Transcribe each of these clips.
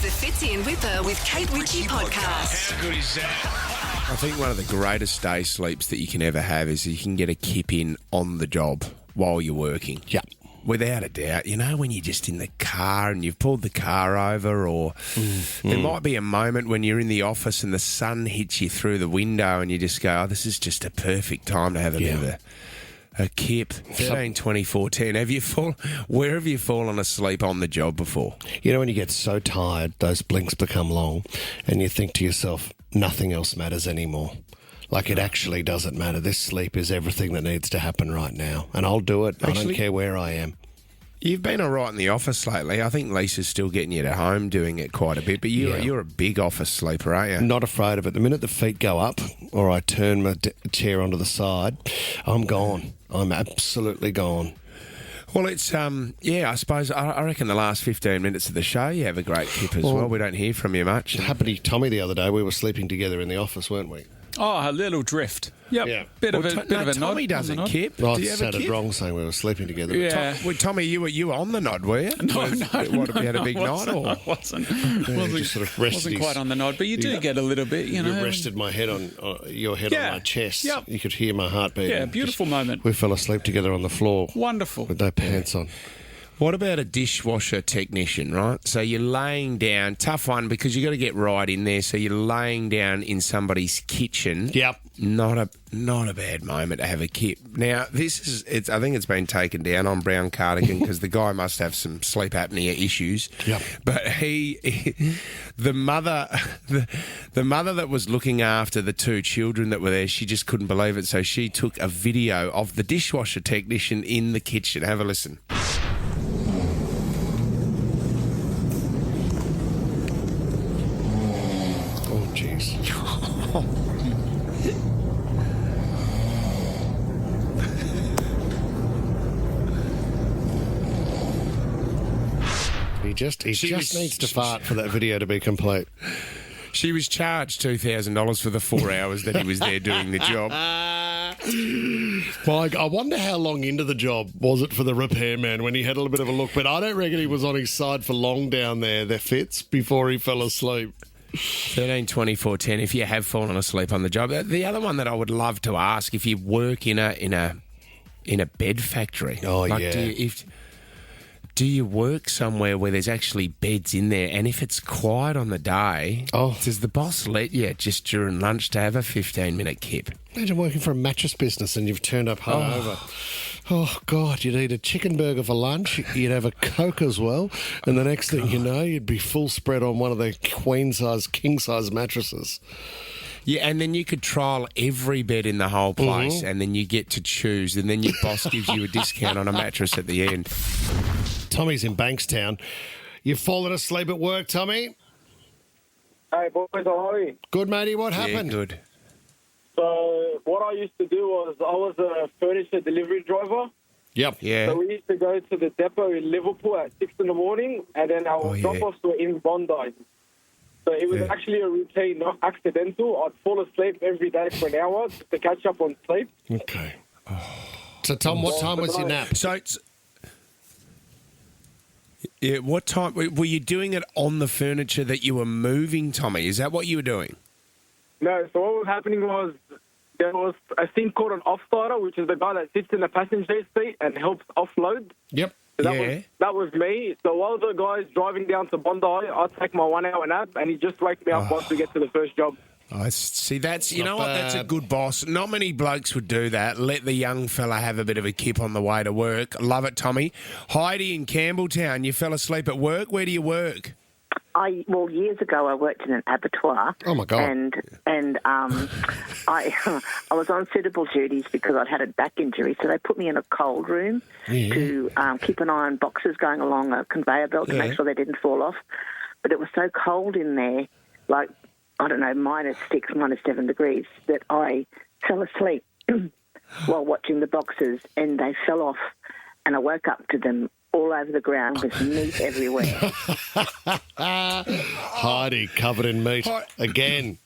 is the Fits In with Kate Ritchie podcast. How good is that? I think one of the greatest day sleeps that you can ever have is you can get a kip in on the job while you're working. Yeah. Without a doubt. You know, when you're just in the car and you've pulled the car over, or there might be a moment when you're in the office and the sun hits you through the window and you just go, oh, this is just a perfect time to have a bit of a kip. 13, 24, 10. Where have you fallen asleep on the job before? You know, when you get so tired, those blinks become long and you think to yourself, nothing else matters anymore. Like, it actually doesn't matter. This sleep is everything that needs to happen right now. And I'll do it. I don't care where I am. You've been all right in the office lately. I think Lisa's still getting you at home doing it quite a bit. But you're a big office sleeper, aren't you? Not afraid of it. The minute the feet go up or I turn my chair onto the side, I'm gone. I'm absolutely gone. Well, it's, I suppose, I reckon the last 15 minutes of the show you have a great kip as well. We don't hear from you much. It happened to Tommy the other day. We were sleeping together in the office, weren't we? Oh, a little drift. Yep. Yeah. Bit of a nod. Tommy doesn't kip. Well, Do I you have a sounded kip? wrong saying we were sleeping together. Yeah. Tommy, you were on the nod, were you? No, Have you had a big night? Or? I wasn't. Just sort of rested Wasn't quite on the nod, but you do get a little bit, you know. You rested my head on your head on my chest. Yep. You could hear my heartbeat. Yeah, beautiful moment. We fell asleep together on the floor. Wonderful. With no pants on. What about a dishwasher technician, right? So you're laying down, tough one because you got to get right in there. So you're laying down in somebody's kitchen. Yep. Not a bad moment to have a kip. Now, I think it's been taken down on Brown Cardigan because the guy must have some sleep apnea issues. Yep. But the mother that was looking after the two children that were there, she just couldn't believe it. So she took a video of the dishwasher technician in the kitchen. Have a listen. Oh, jeez. He just needs to fart for that video to be complete. She was charged $2,000 for the 4 hours that he was there doing the job. Well, I wonder how long into the job was it for the repairman when he had a little bit of a look. But I don't reckon he was on his side for long down there, the Fitz, before he fell asleep. 13, 24, 10, if you have fallen asleep on the job. The other one that I would love to ask, if you work in a bed factory. Oh, yeah. Do you work somewhere where there's actually beds in there? And if it's quiet on the day, does the boss let you just during lunch to have a 15-minute kip? Imagine working for a mattress business and you've turned up hungover. Oh, God, you'd eat a chicken burger for lunch, you'd have a Coke as well, and the next thing you know, you'd be full spread on one of the queen-size, king-size mattresses. Yeah, and then you could trial every bed in the whole place, and then you get to choose, and then your boss gives you a discount on a mattress at the end. Tommy's in Bankstown. You've fallen asleep at work, Tommy? Hey, boys, how are you? Good, matey. What happened? Yeah, good. So what I used to do was I was a furniture delivery driver. Yep. Yeah. So we used to go to the depot in Liverpool at 6 in the morning, and then our drop-offs were in Bondi. So it was actually a routine, not accidental. I'd fall asleep every day for an hour just to catch up on sleep. Okay. So, Tom, what time was your nap? So, what time were you doing it on the furniture that you were moving, Tommy? Is that what you were doing? No, so what was happening was there was a thing called an off-starter, which is the guy that sits in the passenger seat and helps offload. Yep. So that was me. So while the guy's driving down to Bondi, I'd take my 1 hour nap, and he'd just wake me up once we get to the first job. I see. That's Not what? That's a bad. good boss. Not many blokes would do that. Let the young fella have a bit of a kip on the way to work. Love it, Tommy. Heidi in Campbelltown. You fell asleep at work. Where do you work? Years ago, I worked in an abattoir. Oh, my God. And I was on suitable duties because I'd had a back injury, so they put me in a cold room to keep an eye on boxes going along a conveyor belt to make sure they didn't fall off. But it was so cold in there, like, I don't know, -6, -7 degrees, that I fell asleep while watching the boxes, and they fell off, and I woke up to them all over the ground with meat everywhere. Heidi, covered in meat. Again.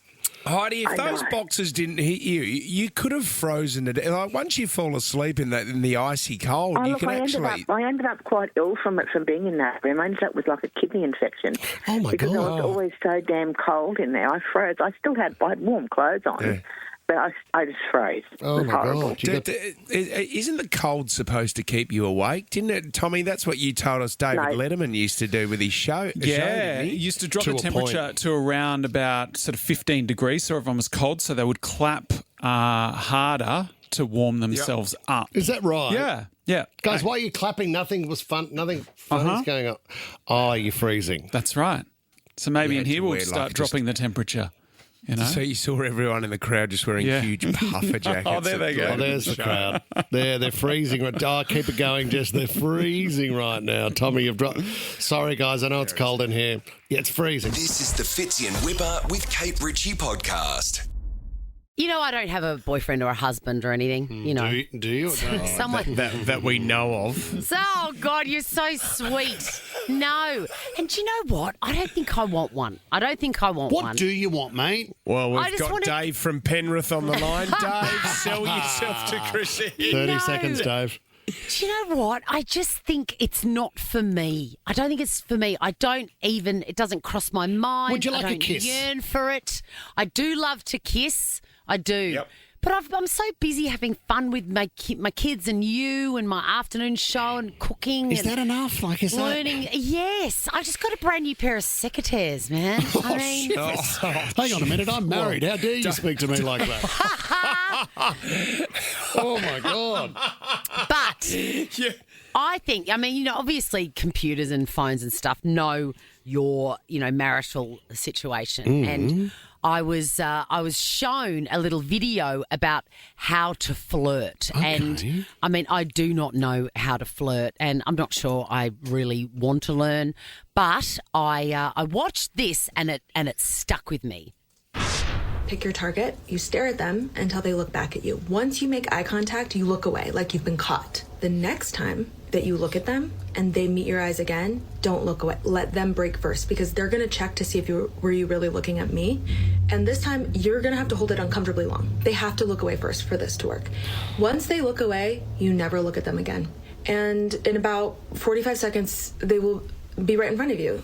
Heidi, if I those know. boxes didn't hit you, you could have frozen it. Like once you fall asleep in the icy cold, Oh, you look, can I actually. ended up quite ill from being in that room. I ended up with like a kidney infection. Oh, my because God. I was always so damn cold in there. I froze. I had warm clothes on, but I just froze. Oh, it was my horrible. God. Isn't the cold supposed to keep you awake? Didn't it, Tommy? That's what you told us David No. Letterman used to do with his show. Yeah, didn't it he? used to drop To the a temperature to around about sort of 15 degrees, so everyone was cold, so they would clap harder to warm themselves up. Is that right? Yeah. Guys, while you're clapping, nothing funny's going on. Oh, you're freezing. That's right. So maybe You in had here to we'll wear, start like, dropping the temperature. You know? So you saw everyone in the crowd just wearing Yeah. huge puffer jackets. Oh, there they go. Oh, there's the crowd. They're freezing. Oh, keep it going, Jess. They're freezing right now. Tommy, you've dropped. Sorry, guys. I know it's cold in here. Yeah, it's freezing. This is the Fitzy and Whipper with Kate Ritchie podcast. You know, I don't have a boyfriend or a husband or anything, you know. Do you? No. Someone. that we know of. Oh, God, you're so sweet. No. And do you know what? I don't think I want one. I don't think I want one. What do you want, mate? Well, I we've just got wanna- Dave from Penrith on the line. Dave, sell yourself to Chrissie. 30 No. seconds, Dave. Do you know what? I just think it's not for me. I don't think it's for me. It doesn't cross my mind. Would you like I a don't kiss? yearn for it. I do love to kiss. I do. Yep. But I'm so busy having fun with my kids and you and my afternoon show and cooking. Is and that enough? Like, is learning? Yes. I just got a brand new pair of secateurs, man. I mean, Hang on a minute. I'm married. How dare you speak to me like that? Oh, my God. but I think, obviously computers and phones and stuff know your, marital situation. And I was shown a little video about how to flirt. And I do not know how to flirt, and I'm not sure I really want to learn. But I watched this and it stuck with me. Pick your target, you stare at them until they look back at you. Once you make eye contact, you look away like you've been caught. The next time that you look at them and they meet your eyes again, don't look away. Let them break first, because they're gonna check to see if were you really looking at me. And this time you're gonna have to hold it uncomfortably long. They have to look away first for this to work. Once they look away, you never look at them again. And in about 45 seconds, they will be right in front of you.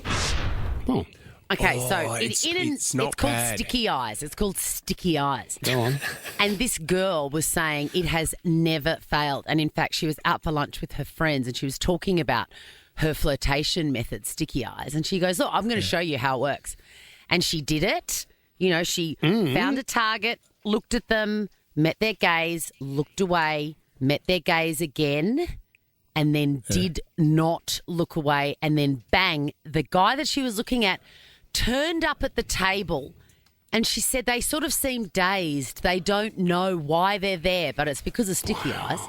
Oh. Okay, so it's not called bad. sticky eyes. It's called sticky eyes. Go on. And this girl was saying it has never failed. And in fact, she was out for lunch with her friends and she was talking about her flirtation method, sticky eyes. And she goes, look, I'm going to show you how it works. And she did it. She found a target, looked at them, met their gaze, looked away, met their gaze again, and then did not look away. And then bang, the guy that she was looking at turned up at the table, and she said they sort of seem dazed. They don't know why they're there, but it's because of sticky eyes.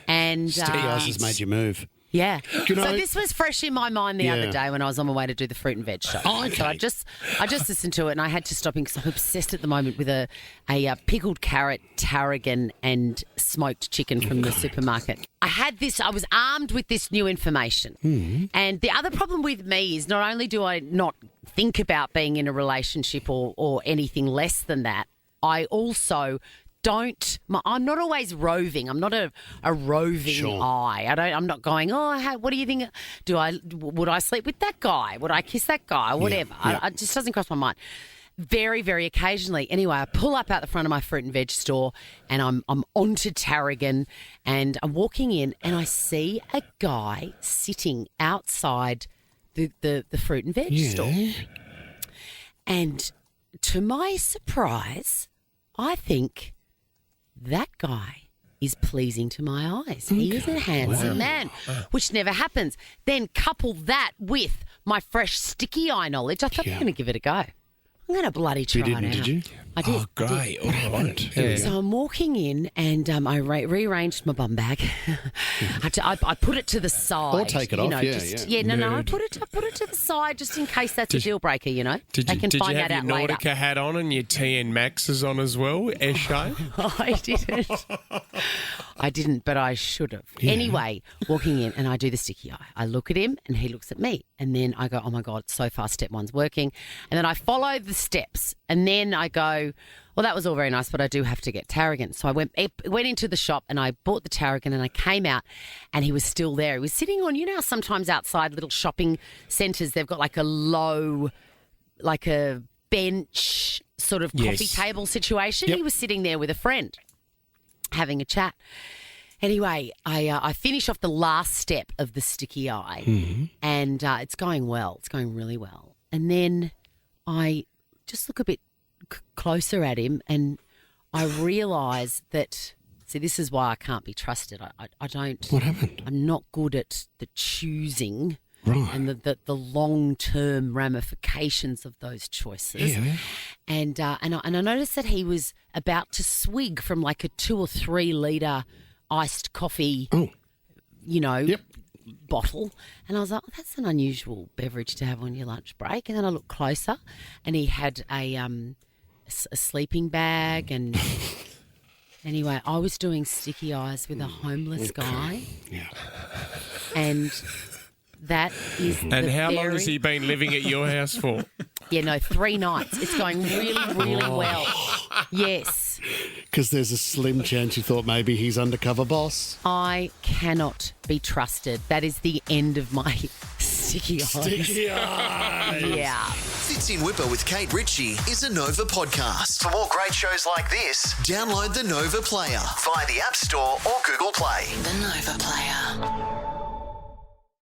And Sticky eyes has made you move. yeah. you know- So this was fresh in my mind the other day when I was on my way to do the fruit and veg show. Oh, okay. So I just listened to it and I had to stop him because I'm obsessed at the moment with a pickled carrot, tarragon and smoked chicken from the supermarket. I was armed with this new information. And the other problem with me is not only do I not think about being in a relationship or anything less than that, I also I'm not always roving. I'm not a roving eye. I'm not going, what do you think? Would I sleep with that guy? Would I kiss that guy? Or whatever. Yeah. It just doesn't cross my mind. Very, very occasionally. Anyway, I pull up out the front of my fruit and veg store and I'm onto Tarragon and I'm walking in and I see a guy sitting outside the fruit and veg store. And to my surprise, I think that guy is pleasing to my eyes. He is a handsome man, which never happens. Then couple that with my fresh sticky eye knowledge, I thought I'm going to give it a go. I'm going to bloody try it out. Did you? I did. Oh, great. I did. All right. So I'm walking in and I rearranged my bum bag. I put it to the side. Or take it off, yeah. I put it to the side just in case that's a deal breaker, you know. Did they you, can did find you have that your out later. Nautica hat on and your TN Maxes on as well, Eshe? I didn't, but I should have. Anyway, walking in and I do the sticky eye. I look at him and he looks at me. And then I go, oh my God, so far step one's working. And then I follow the steps. And then I go, well, that was all very nice, but I do have to get tarragon. So I went into the shop and I bought the tarragon and I came out and he was still there. He was sitting on, you know, sometimes outside little shopping centres, they've got like a low, like a bench sort of coffee table situation. Yep. He was sitting there with a friend having a chat. Anyway, I finish off the last step of the sticky eye and it's going well. It's going really well. And then I just look a bit closer at him and I realise that, see, this is why I can't be trusted. I don't... What happened? I'm not good at the choosing and the long-term ramifications of those choices. Yeah. And I noticed that he was about to swig from like a 2 or 3 litre iced coffee, bottle. And I was like, that's an unusual beverage to have on your lunch break. And then I looked closer and he had a sleeping bag. And anyway, I was doing sticky eyes with a homeless guy. Yeah. And that is And how long has he been living at your house for? 3 nights. It's going really, really well. Yes. Because there's a slim chance you thought maybe he's undercover boss. I cannot be trusted. That is the end of my sticky eyes. Sticky eyes. Yeah. Fits in Whipper with Kate Ritchie is a Nova podcast. For more great shows like this, download the Nova Player via the App Store or Google Play. The Nova Player.